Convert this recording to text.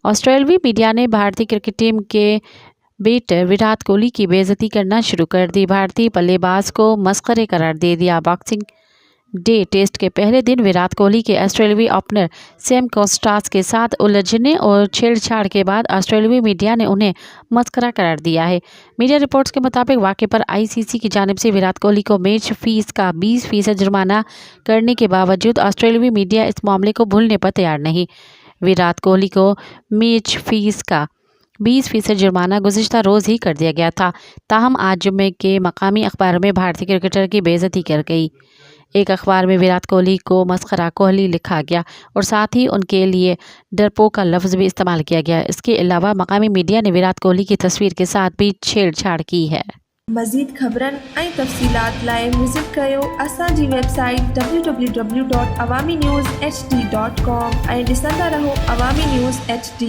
ऑस्ट्रेलियाई मीडिया ने भारतीय क्रिकेट टीम के बेटर विराट कोहली की बेइज्जती करना शुरू कर दी। भारतीय बल्लेबाज को मस्खरे करार दे दिया। बॉक्सिंग डे टेस्ट के पहले दिन विराट कोहली के ऑस्ट्रेलियाई ओपनर सैम कर्स्टन के साथ उलझने और छेड़छाड़ के बाद ऑस्ट्रेलियाई मीडिया ने उन्हें मस्खरा करार दिया है। मीडिया रिपोर्ट्स के मुताबिक वाक़े पर आईसीसी की जानिब से विराट कोहली को मैच फीस का 20% जुर्माना करने के बावजूद ऑस्ट्रेलियाई मीडिया इस मामले को भूलने पर तैयार नहीं। विराट कोहली को मैच फीस का 20% जुर्माना गुज़िश्ता रोज़ ही कर दिया गया था। ताहम आज जुम्मे के मकामी अखबारों में भारतीय क्रिकेटर की बेइज्जती कर गई। एक अखबार में विराट कोहली को मस्खरा कोहली लिखा गया और साथ ही उनके लिए डरपोक का लफ्ज़ भी इस्तेमाल किया गया। इसके अलावा मकामी मीडिया ने विराट कोहली की तस्वीर के साथ भी छेड़छाड़ की है। मज़ीद ख़बरनि ऐं तफ़सीलात लाइ विज़िट कयो असांजी वेबसाइट www.awamiNewsHD.com ऐं ॾिसंदा रहो अवामी न्यूज़ HD।